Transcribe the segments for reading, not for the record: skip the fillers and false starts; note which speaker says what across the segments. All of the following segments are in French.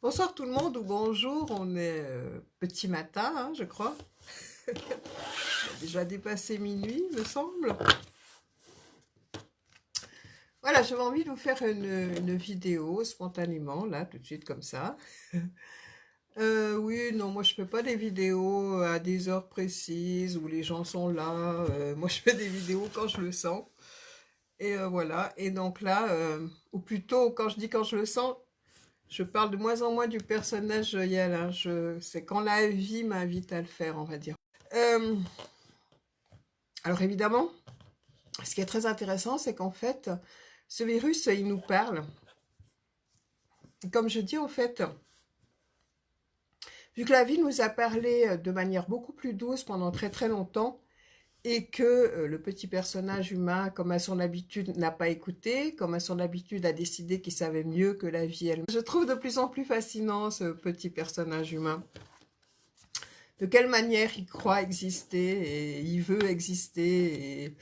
Speaker 1: Bonsoir tout le monde ou bonjour, on est petit matin, hein, je crois. On a déjà dépassé minuit, me semble. Voilà, j'avais envie de vous faire une vidéo spontanément, là, tout de suite comme ça. Oui, non, moi je fais pas des vidéos à des heures précises où les gens sont là. Moi je fais des vidéos quand je le sens. Et voilà, et donc là, ou plutôt quand je dis quand je le sens, je parle de moins en moins du personnage Joyal, hein. C'est quand la vie m'invite à le faire, on va dire. Euh, alors évidemment, ce qui est très intéressant, c'est qu'en fait, ce virus, il nous parle. Comme je dis, en fait, vu que la vie nous a parlé de manière beaucoup plus douce pendant très très longtemps, et que le petit personnage humain, comme à son habitude, n'a pas écouté, comme à son habitude a décidé qu'il savait mieux que la vie elle. Je trouve de plus en plus fascinant ce petit personnage humain. De quelle manière il croit exister et il veut exister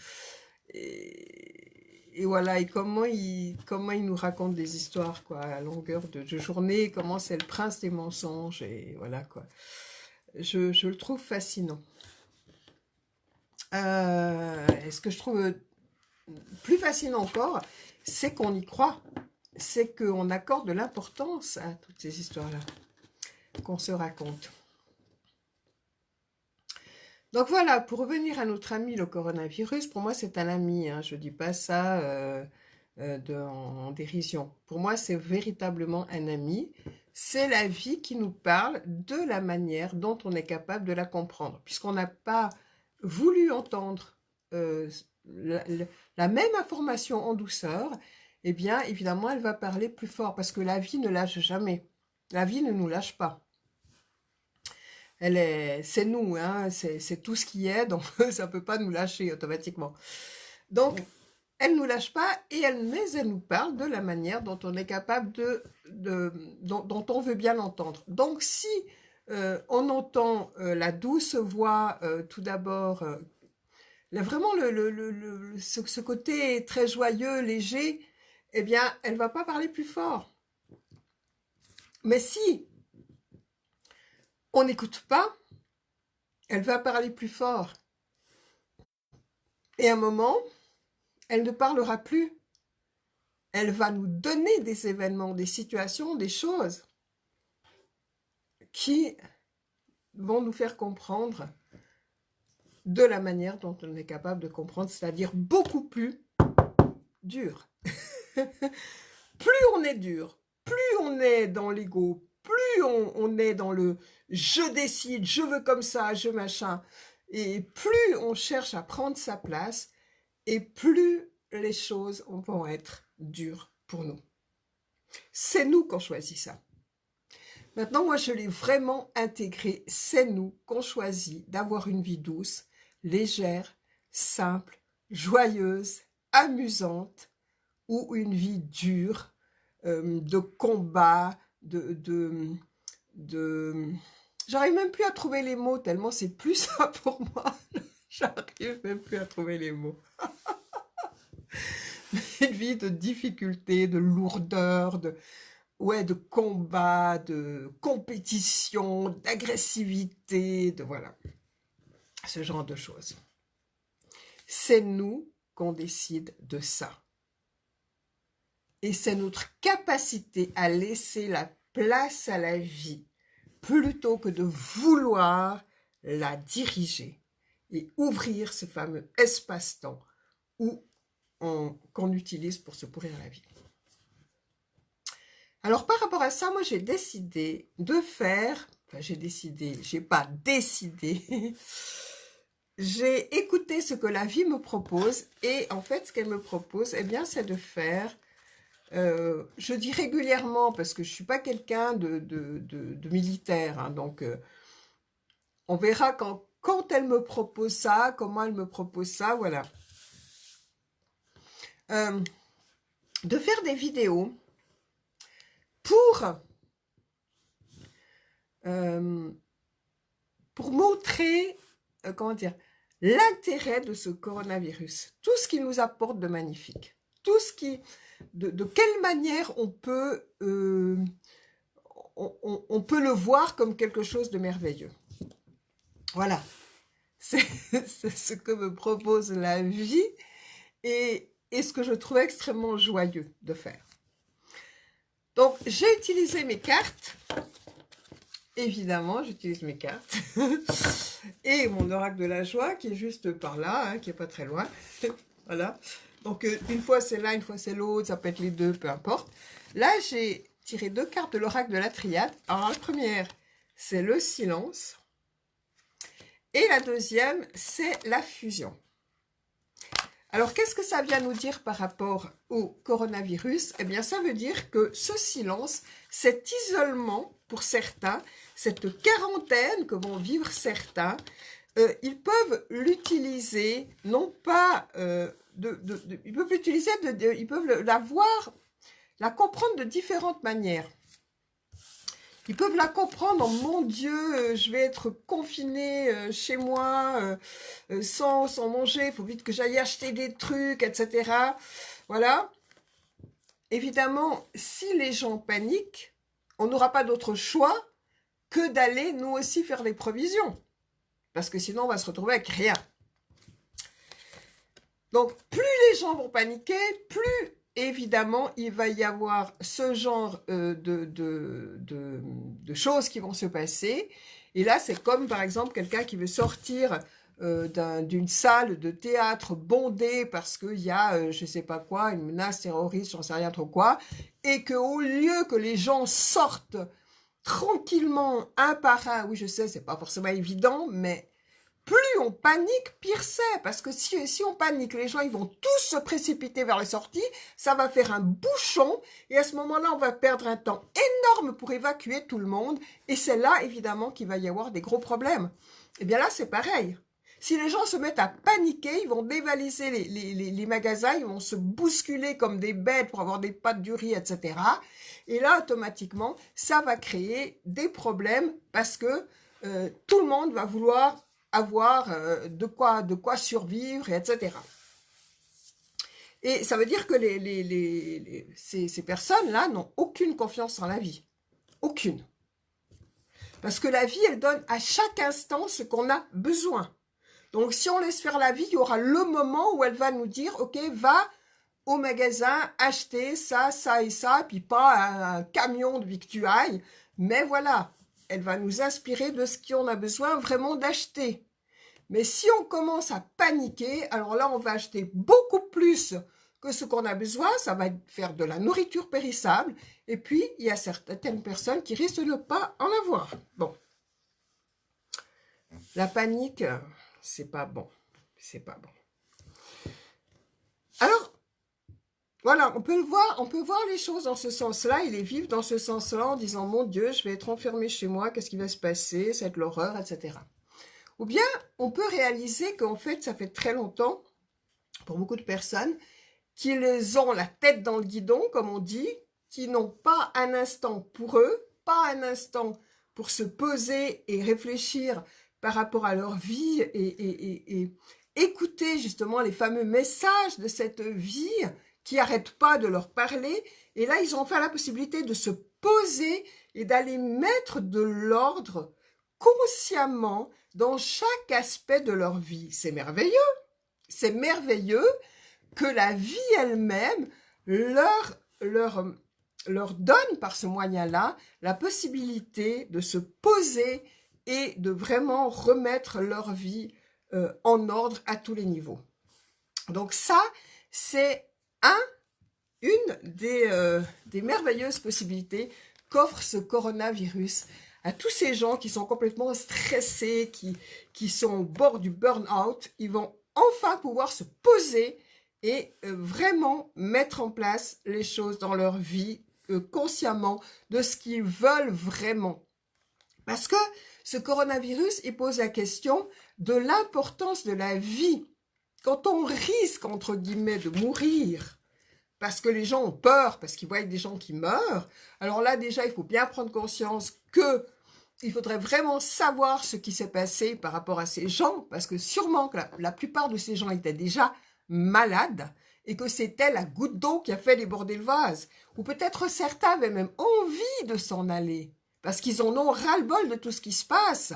Speaker 1: et voilà, et comment il nous raconte des histoires quoi, à longueur de journée, comment c'est le prince des mensonges, et voilà quoi. Je le trouve fascinant. Et ce que je trouve plus fascinant encore, c'est qu'on y croit, c'est qu'on accorde de l'importance à toutes ces histoires-là qu'on se raconte. Donc voilà, pour revenir à notre ami le coronavirus, pour moi c'est un ami, hein, je ne dis pas ça en dérision. Pour moi c'est véritablement un ami. C'est la vie qui nous parle de la manière dont on est capable de la comprendre. Puisqu'on n'a pas voulu entendre euh, la, la même information en douceur, eh bien évidemment elle va parler plus fort parce que la vie ne lâche jamais. La vie ne nous lâche pas. C'est nous, hein, c'est tout ce qui est, donc ça ne peut pas nous lâcher automatiquement. Donc, elle ne nous lâche pas, mais elle nous parle de la manière dont on est capable dont on veut bien l'entendre. Donc, si on entend la douce voix, tout d'abord, vraiment ce côté très joyeux, léger, eh bien, elle ne va pas parler plus fort. Mais si on n'écoute pas, elle va parler plus fort. Et à un moment, elle ne parlera plus. Elle va nous donner des événements, des situations, des choses qui vont nous faire comprendre de la manière dont on est capable de comprendre, c'est-à-dire beaucoup plus dur. Plus on est dur, plus on est dans l'ego, plus on est dans le je décide, je veux comme ça, je machin, et plus on cherche à prendre sa place, et plus les choses vont être dures pour nous. C'est nous qu'on choisit ça. Maintenant, moi, je l'ai vraiment intégré. C'est nous qu'on choisit d'avoir une vie douce, légère, simple, joyeuse, amusante, ou une vie dure, de combat, de... J'arrive même plus à trouver les mots, tellement c'est plus ça pour moi. J'arrive même plus à trouver les mots. Une vie de difficulté, de lourdeur, ouais, de combat, de compétition, d'agressivité, de voilà, ce genre de choses. C'est nous qu'on décide de ça. Et c'est notre capacité à laisser la place à la vie plutôt que de vouloir la diriger et ouvrir ce fameux espace-temps qu'on utilise pour se pourrir la vie. Alors par rapport à ça, moi j'ai décidé de faire, enfin j'ai pas décidé, j'ai écouté ce que la vie me propose et en fait ce qu'elle me propose, eh bien c'est de faire, je dis régulièrement parce que je suis pas quelqu'un de militaire, hein, donc on verra quand elle me propose ça, comment elle me propose ça, voilà. De faire des vidéos pour euh, montrer, comment dire, l'intérêt de ce coronavirus, tout ce qu'il nous apporte de magnifique, tout ce qui, de quelle manière on peut le voir comme quelque chose de merveilleux. Voilà, c'est ce que me propose la vie et ce que je trouve extrêmement joyeux de faire. Donc, j'ai utilisé mes cartes. Évidemment, j'utilise mes cartes. Et mon oracle de la joie, qui est juste par là, hein, qui n'est pas très loin. Voilà. Donc, une fois c'est là, une fois c'est l'autre, ça peut être les deux, peu importe. Là, j'ai tiré 2 cartes de l'oracle de la triade. Alors, la première, c'est le silence. Et la deuxième, c'est la fusion. Alors, qu'est-ce que ça vient nous dire par rapport au coronavirus? Eh bien, ça veut dire que ce silence, cet isolement pour certains, cette quarantaine que vont vivre certains, ils peuvent l'utiliser, non pas, ils peuvent l'utiliser, ils peuvent la comprendre de différentes manières. Ils peuvent la comprendre en « mon Dieu, je vais être confiné chez moi, sans manger, il faut vite que j'aille acheter des trucs, etc. » Voilà. Évidemment, si les gens paniquent, on n'aura pas d'autre choix que d'aller nous aussi faire des provisions. Parce que sinon, on va se retrouver avec rien. Donc, plus les gens vont paniquer, plus évidemment, il va y avoir ce genre de choses qui vont se passer. Et là, c'est comme, par exemple, quelqu'un qui veut sortir d'une salle de théâtre bondée parce qu'il y a, je ne sais pas quoi, une menace terroriste, j'en sais rien trop quoi, et qu'au lieu que les gens sortent tranquillement, un par un, oui, je sais, c'est pas forcément évident, mais plus on panique, pire c'est. Parce que si on panique, les gens ils vont tous se précipiter vers les sorties, ça va faire un bouchon, et à ce moment-là, on va perdre un temps énorme pour évacuer tout le monde, et c'est là, évidemment, qu'il va y avoir des gros problèmes. Et bien là, c'est pareil. Si les gens se mettent à paniquer, ils vont dévaliser les magasins, ils vont se bousculer comme des bêtes pour avoir des pâtes du riz, etc. Et là, automatiquement, ça va créer des problèmes parce que tout le monde va vouloir avoir de quoi survivre, etc. Et ça veut dire que ces personnes-là n'ont aucune confiance en la vie. Aucune. Parce que la vie, elle donne à chaque instant ce qu'on a besoin. Donc, si on laisse faire la vie, il y aura le moment où elle va nous dire, ok, va au magasin acheter ça, ça et ça, puis pas un camion de victuailles, mais voilà, elle va nous inspirer de ce qu'on a besoin vraiment d'acheter. Mais si on commence à paniquer, alors là, on va acheter beaucoup plus que ce qu'on a besoin, ça va faire de la nourriture périssable, et puis, il y a certaines personnes qui risquent de ne pas en avoir. Bon. La panique, c'est pas bon. C'est pas bon. Alors, voilà, on peut voir les choses dans ce sens-là, et les vivre dans ce sens-là en disant, mon Dieu, je vais être enfermé chez moi, qu'est-ce qui va se passer, ça va être l'horreur, etc. Ou bien, on peut réaliser qu'en fait, ça fait très longtemps, pour beaucoup de personnes, qu'ils ont la tête dans le guidon, comme on dit, qui n'ont pas un instant pour eux, pas un instant pour se poser et réfléchir par rapport à leur vie et écouter justement les fameux messages de cette vie qui n'arrêtent pas de leur parler. Et là, ils ont enfin la possibilité de se poser et d'aller mettre de l'ordre consciemment dans chaque aspect de leur vie. C'est merveilleux. C'est merveilleux que la vie elle-même leur donne par ce moyen-là la possibilité de se poser et de vraiment remettre leur vie en ordre à tous les niveaux. Donc ça, c'est une des merveilleuses possibilités qu'offre ce coronavirus à tous ces gens qui sont complètement stressés, qui sont au bord du burn-out. Ils vont enfin pouvoir se poser et vraiment mettre en place les choses dans leur vie consciemment de ce qu'ils veulent vraiment. Parce que ce coronavirus, il pose la question de l'importance de la vie. Quand on risque, entre guillemets, de mourir, parce que les gens ont peur, parce qu'ils voient des gens qui meurent, alors là, déjà, il faut bien prendre conscience qu'il faudrait vraiment savoir ce qui s'est passé par rapport à ces gens, parce que sûrement que la plupart de ces gens étaient déjà malades, et que c'était la goutte d'eau qui a fait déborder le vase. Ou peut-être certains avaient même envie de s'en aller. parce qu'ils en ont ras-le-bol de tout ce qui se passe.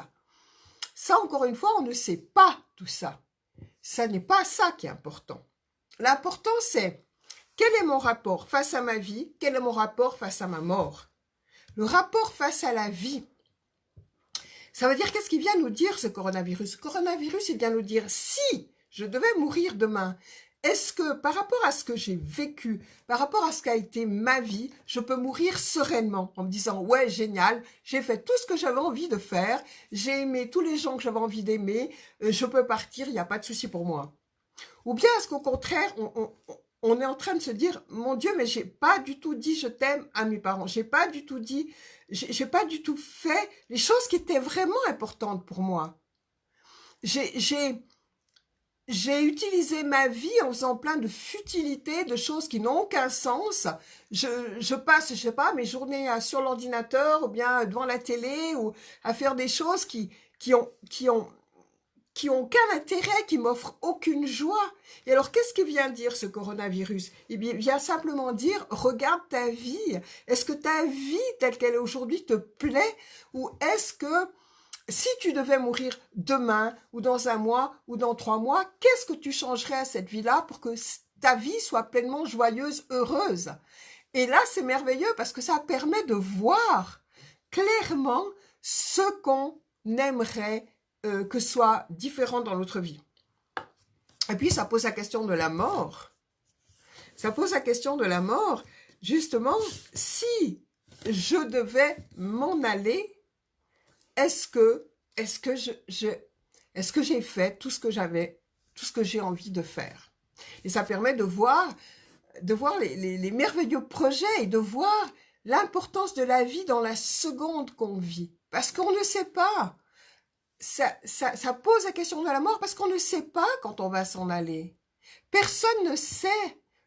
Speaker 1: Ça, encore une fois, on ne sait pas tout ça. Ça n'est pas ça qui est important. L'important, c'est quel est mon rapport face à ma vie, quel est mon rapport face à ma mort. Le rapport face à la vie, ça veut dire qu'est-ce qu'il vient nous dire ce coronavirus? Ce coronavirus, il vient nous dire si je devais mourir demain, est-ce que par rapport à ce que j'ai vécu, par rapport à ce qu'a été ma vie, je peux mourir sereinement en me disant ouais génial, j'ai fait tout ce que j'avais envie de faire, j'ai aimé tous les gens que j'avais envie d'aimer, je peux partir, il n'y a pas de souci pour moi. Ou bien est-ce qu'au contraire, on est en train de se dire mon Dieu, mais j'ai pas du tout dit je t'aime à mes parents, j'ai pas du tout dit, j'ai pas du tout fait les choses qui étaient vraiment importantes pour moi. J'ai utilisé ma vie en faisant plein de futilités, de choses qui n'ont aucun sens. Je passe, je sais pas, mes journées sur l'ordinateur ou bien devant la télé ou à faire des choses qui ont aucun intérêt, qui m'offrent aucune joie. Et alors, qu'est-ce qu'il vient dire ce coronavirus? Il vient simplement dire, regarde ta vie. Est-ce que ta vie telle qu'elle est aujourd'hui te plaît? Ou est-ce que si tu devais mourir demain, ou dans un mois, ou dans 3 mois, qu'est-ce que tu changerais à cette vie-là pour que ta vie soit pleinement joyeuse, heureuse? Et là, c'est merveilleux parce que ça permet de voir clairement ce qu'on aimerait que soit différent dans notre vie. Et puis, ça pose la question de la mort. Ça pose la question de la mort. Justement, si je devais m'en aller, est-ce que j'ai fait tout ce que j'ai envie de faire? Et ça permet de voir les merveilleux projets et de voir l'importance de la vie dans la seconde qu'on vit. Parce qu'on ne sait pas. Ça pose la question de la mort parce qu'on ne sait pas quand on va s'en aller. Personne ne sait.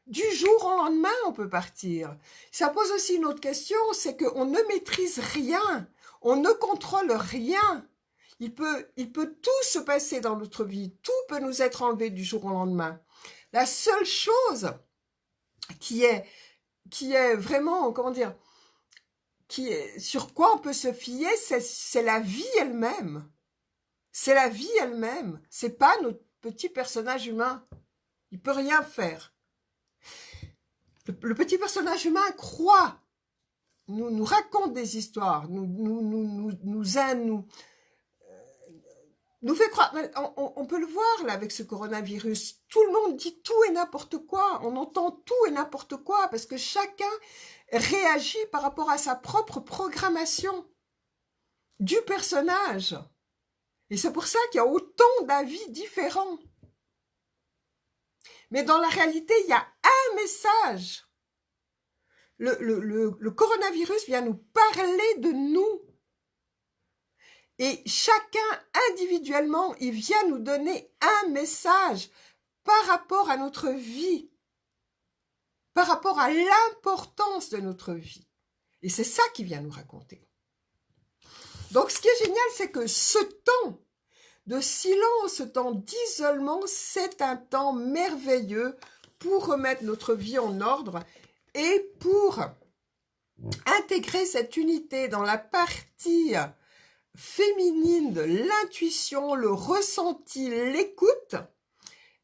Speaker 1: Du jour au lendemain, on peut partir. Ça pose aussi une autre question, c'est qu'on ne maîtrise rien. On ne contrôle rien. Il peut tout se passer dans notre vie. Tout peut nous être enlevé du jour au lendemain. La seule chose qui est vraiment, comment dire, sur quoi on peut se fier, c'est la vie elle-même. C'est la vie elle-même. C'est pas notre petit personnage humain. Il peut rien faire. Le petit personnage humain croit, nous raconte des histoires, nous fait croire. On peut le voir là avec ce coronavirus. Tout le monde dit tout et n'importe quoi. On entend tout et n'importe quoi parce que chacun réagit par rapport à sa propre programmation du personnage. Et c'est pour ça qu'il y a autant d'avis différents. Mais dans la réalité, il y a un message. Le coronavirus vient nous parler de nous. Et chacun individuellement, il vient nous donner un message par rapport à notre vie, par rapport à l'importance de notre vie. Et c'est ça qu'il vient nous raconter. Donc ce qui est génial, c'est que ce temps de silence, ce temps d'isolement, c'est un temps merveilleux pour remettre notre vie en ordre et pour intégrer cette unité dans la partie féminine de l'intuition, le ressenti, l'écoute,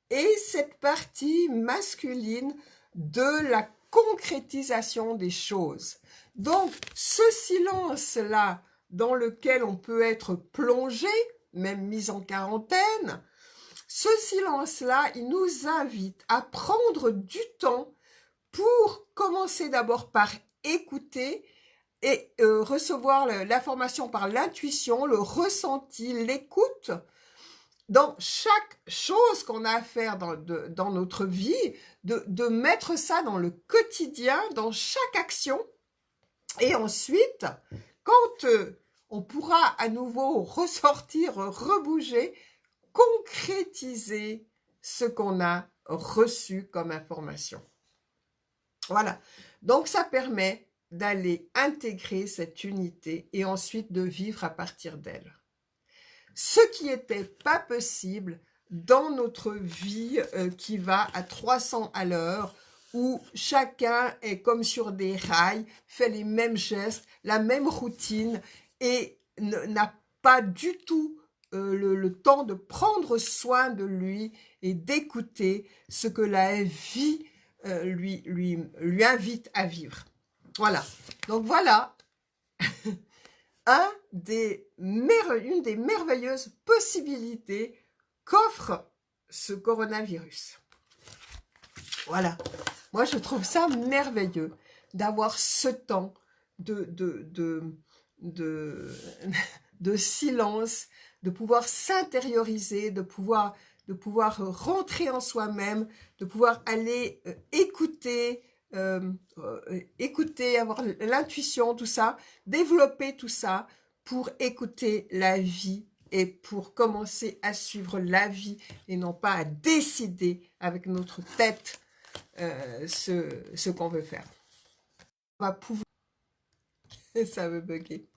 Speaker 1: et cette partie masculine de la concrétisation des choses. Donc, ce silence-là dans lequel on peut être plongé, même mis en quarantaine, ce silence-là, il nous invite à prendre du temps pour commencer d'abord par écouter et recevoir l'information par l'intuition, le ressenti, l'écoute, dans chaque chose qu'on a à faire dans notre vie, de mettre ça dans le quotidien, dans chaque action, et ensuite, quand on pourra à nouveau ressortir, rebouger, concrétiser ce qu'on a reçu comme information. Voilà, donc ça permet d'aller intégrer cette unité et ensuite de vivre à partir d'elle. Ce qui n'était pas possible dans notre vie qui va à 300 à l'heure, où chacun est comme sur des rails, fait les mêmes gestes, la même routine et n'a pas du tout le temps de prendre soin de lui et d'écouter ce que la vie lui invite à vivre. Voilà. Donc voilà une des merveilleuses possibilités qu'offre ce coronavirus. Voilà. Moi, je trouve ça merveilleux d'avoir ce temps de silence, de pouvoir s'intérioriser, de pouvoir rentrer en soi-même, de pouvoir aller écouter, avoir l'intuition, tout ça, développer tout ça pour écouter la vie et pour commencer à suivre la vie et non pas à décider avec notre tête ce qu'on veut faire. On va pouvoir... Ça veut bugger.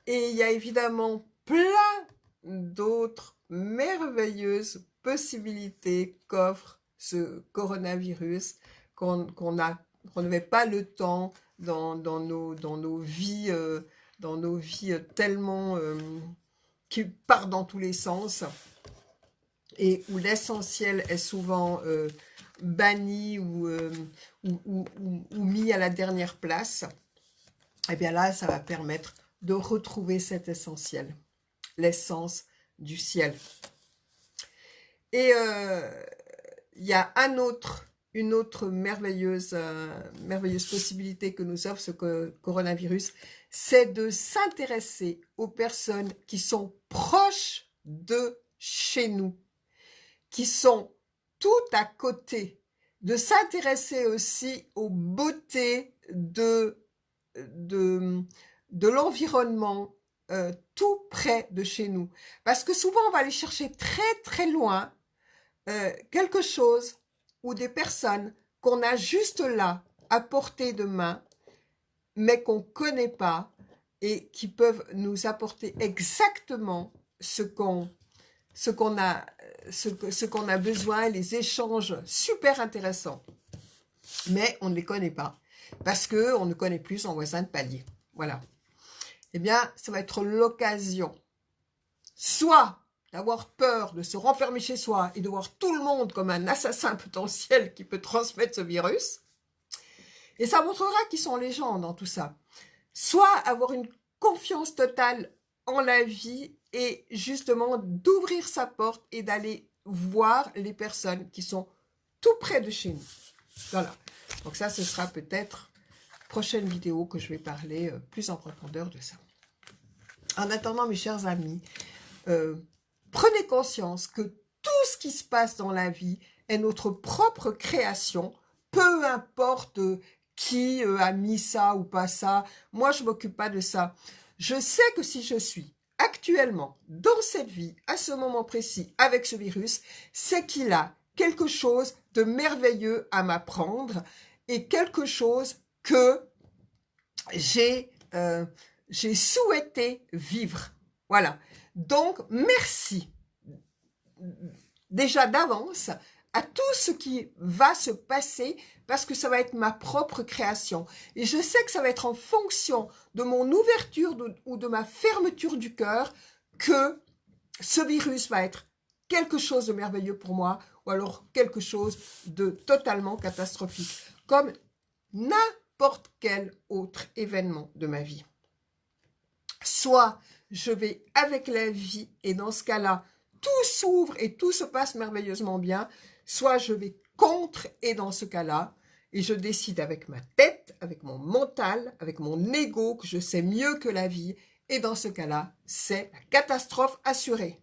Speaker 1: Et il y a évidemment plein d'autres merveilleuses possibilités qu'offre ce coronavirus qu'on n'avait pas le temps dans nos vies tellement qui partent dans tous les sens et où l'essentiel est souvent banni ou mis à la dernière place. Et bien là, ça va permettre de retrouver cet essentiel, l'essence du ciel. Et il y a une autre merveilleuse possibilité que nous offre ce coronavirus, c'est de s'intéresser aux personnes qui sont proches de chez nous, qui sont tout à côté, de s'intéresser aussi aux beautés de l'environnement tout près de chez nous. Parce que souvent, on va aller chercher très très loin quelque chose ou des personnes qu'on a juste là, à portée de main, mais qu'on ne connaît pas et qui peuvent nous apporter exactement ce qu'on a besoin, les échanges super intéressants. Mais on ne les connaît pas parce qu'on ne connaît plus son voisin de palier. Voilà. Eh bien, ça va être l'occasion soit d'avoir peur de se renfermer chez soi et de voir tout le monde comme un assassin potentiel qui peut transmettre ce virus. Et ça montrera qui sont les gens dans tout ça. Soit avoir une confiance totale en la vie et justement d'ouvrir sa porte et d'aller voir les personnes qui sont tout près de chez nous. Voilà. Donc ça, ce sera peut-être prochaine vidéo que je vais parler plus en profondeur de ça. En attendant, mes chers amis, prenez conscience que tout ce qui se passe dans la vie est notre propre création, peu importe qui a mis ça ou pas ça. Moi, je ne m'occupe pas de ça. Je sais que si je suis actuellement dans cette vie, à ce moment précis, avec ce virus, c'est qu'il a quelque chose de merveilleux à m'apprendre et quelque chose que j'ai souhaité vivre. Voilà. Donc, merci déjà d'avance à tout ce qui va se passer parce que ça va être ma propre création. Et je sais que ça va être en fonction de mon ouverture ou de ma fermeture du cœur que ce virus va être quelque chose de merveilleux pour moi ou alors quelque chose de totalement catastrophique, comme n'importe quel autre événement de ma vie. Soit je vais avec la vie et dans ce cas-là, tout s'ouvre et tout se passe merveilleusement bien, soit je vais contre et dans ce cas-là, et je décide avec ma tête, avec mon mental, avec mon ego que je sais mieux que la vie, et dans ce cas-là, c'est la catastrophe assurée.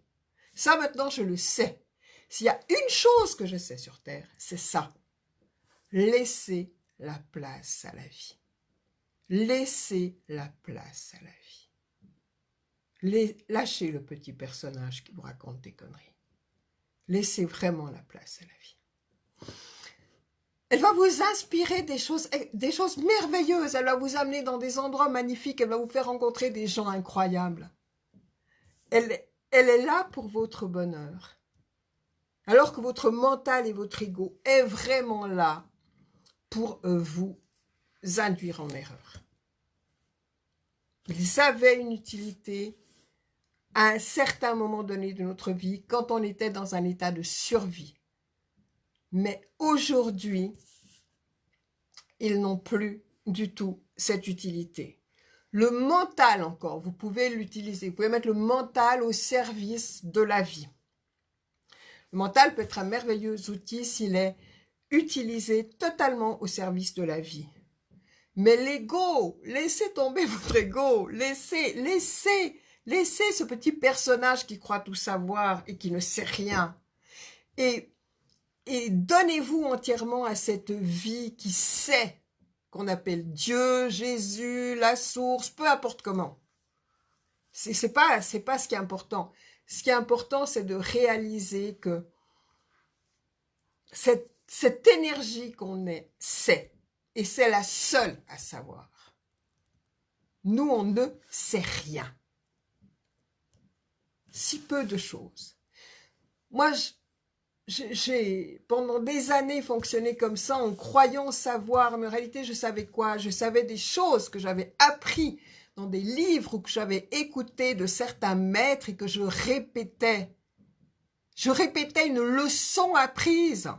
Speaker 1: Ça maintenant, je le sais. S'il y a une chose que je sais sur Terre, c'est ça. Laissez la place à la vie. Laissez la place à la vie. Lâchez le petit personnage qui vous raconte des conneries. Laissez vraiment la place à la vie. Elle va vous inspirer des choses merveilleuses. Elle va vous amener dans des endroits magnifiques. Elle va vous faire rencontrer des gens incroyables. Elle est là pour votre bonheur. Alors que votre mental et votre ego est vraiment là pour vous induire en erreur. Ils avaient une utilité à un certain moment donné de notre vie, quand on était dans un état de survie. Mais aujourd'hui, ils n'ont plus du tout cette utilité. Le mental encore, vous pouvez l'utiliser. Vous pouvez mettre le mental au service de la vie. Le mental peut être un merveilleux outil s'il est utilisé totalement au service de la vie. Mais l'ego, laissez tomber votre ego, laissez ce petit personnage qui croit tout savoir et qui ne sait rien. Et donnez-vous entièrement à cette vie qui sait, qu'on appelle Dieu, Jésus, la source, peu importe comment. C'est pas ce qui est important. Ce qui est important, c'est de réaliser que cette énergie qu'on est, c'est. Et c'est la seule à savoir. Nous, on ne sait rien. Si peu de choses. Moi, j'ai pendant des années fonctionné comme ça en croyant savoir, mais en réalité je savais quoi? Je savais des choses que j'avais appris dans des livres ou que j'avais écouté de certains maîtres et que je répétais. Je répétais une leçon apprise.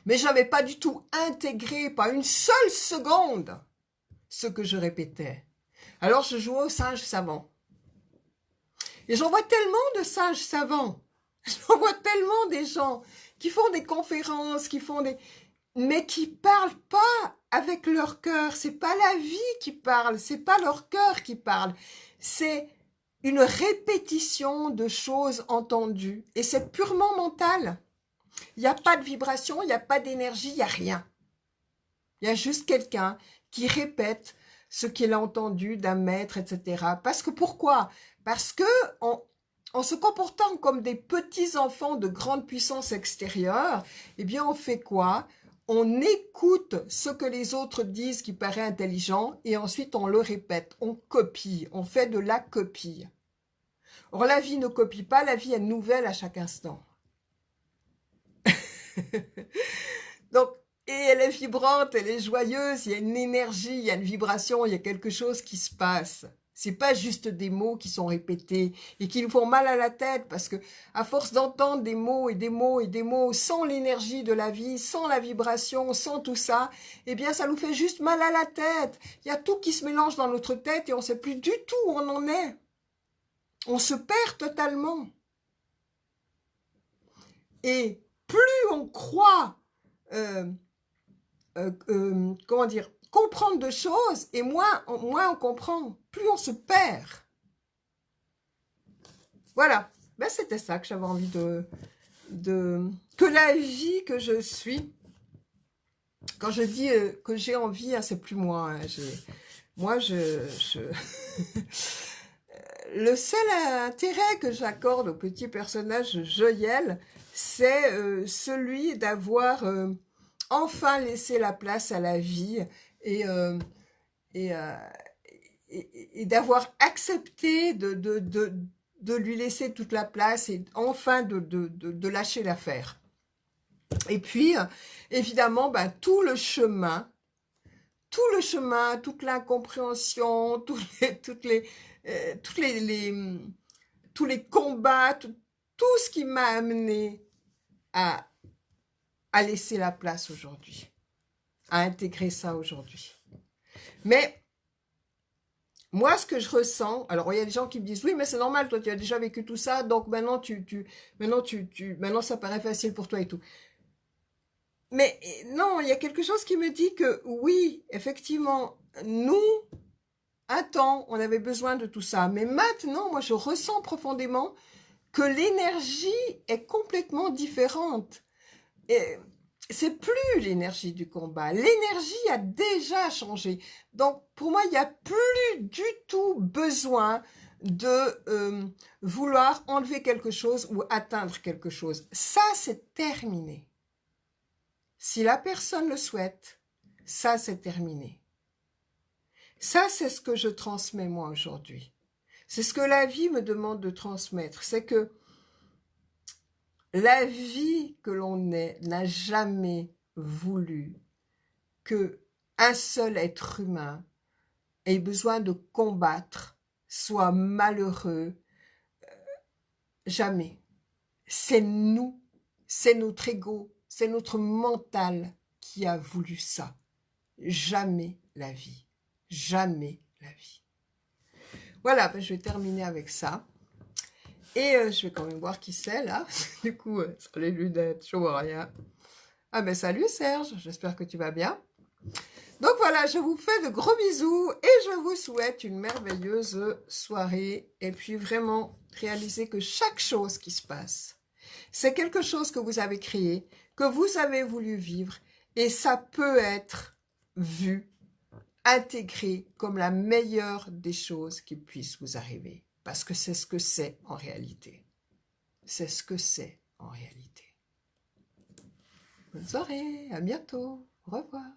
Speaker 1: Mais je n'avais pas du tout intégré, pas une seule seconde, ce que je répétais. Alors je jouais au singe savant. Et j'en vois tellement de singes savants. J'en vois tellement des gens qui font des conférences, mais qui parlent pas avec leur cœur. C'est pas la vie qui parle, c'est pas leur cœur qui parle. C'est une répétition de choses entendues. Et c'est purement mental. Il n'y a pas de vibration, il n'y a pas d'énergie, il n'y a rien. Il y a juste quelqu'un qui répète ce qu'il a entendu d'un maître, etc. Parce que pourquoi? Parce que en se comportant comme des petits enfants de grande puissance extérieure, eh bien on fait quoi? On écoute ce que les autres disent qui paraît intelligent et ensuite on le répète, on copie, on fait de la copie. Or la vie ne copie pas, la vie est nouvelle à chaque instant. Donc, et elle est vibrante, elle est joyeuse, il y a une énergie, il y a une vibration, il y a quelque chose qui se passe. C'est pas juste des mots qui sont répétés et qui nous font mal à la tête parce que à force d'entendre des mots et des mots et des mots sans l'énergie de la vie, sans la vibration, sans tout ça, eh bien ça nous fait juste mal à la tête. Il y a tout qui se mélange dans notre tête et on sait plus du tout où on en est. On se perd totalement. Et plus on croit comment dire, comprendre de choses, et moins on comprend, plus on se perd. Voilà, ben, c'était ça que j'avais envie que la vie que je suis, quand je dis que j'ai envie, hein, c'est plus moi, hein, le seul intérêt que j'accorde au petit personnage Joyelle, c'est celui d'avoir enfin laissé la place à la vie et d'avoir accepté de lui laisser toute la place et enfin de lâcher l'affaire. Et puis, évidemment, ben, tout le chemin, toute l'incompréhension, tous les combats, tout ce qui m'a amené à laisser la place aujourd'hui, à intégrer ça aujourd'hui. Mais moi, ce que je ressens, alors il y a des gens qui me disent oui, mais c'est normal, toi tu as déjà vécu tout ça, donc maintenant maintenant ça paraît facile pour toi et tout. Mais non, il y a quelque chose qui me dit que oui, effectivement, nous, un temps, on avait besoin de tout ça. Mais maintenant, moi, je ressens profondément que l'énergie est complètement différente. Et c'est plus l'énergie du combat. L'énergie a déjà changé. Donc, pour moi, il n'y a plus du tout besoin de vouloir enlever quelque chose ou atteindre quelque chose. Ça, c'est terminé. Si la personne le souhaite, ça, c'est terminé. Ça, c'est ce que je transmets moi aujourd'hui. C'est ce que la vie me demande de transmettre. C'est que la vie que l'on est n'a jamais voulu que un seul être humain ait besoin de combattre, soit malheureux. Jamais. C'est nous, c'est notre ego, c'est notre mental qui a voulu ça. Jamais la vie. Jamais la vie. Voilà, ben je vais terminer avec ça. Et je vais quand même voir qui c'est là. Du coup, sur les lunettes, je vois rien. Ah ben salut Serge, j'espère que tu vas bien. Donc voilà, je vous fais de gros bisous et je vous souhaite une merveilleuse soirée. Et puis vraiment, réalisez que chaque chose qui se passe, c'est quelque chose que vous avez créé, que vous avez voulu vivre. Et ça peut être vu, intégré comme la meilleure des choses qui puissent vous arriver. Parce que c'est ce que c'est en réalité. C'est ce que c'est en réalité. Bonne soirée, à bientôt, au revoir.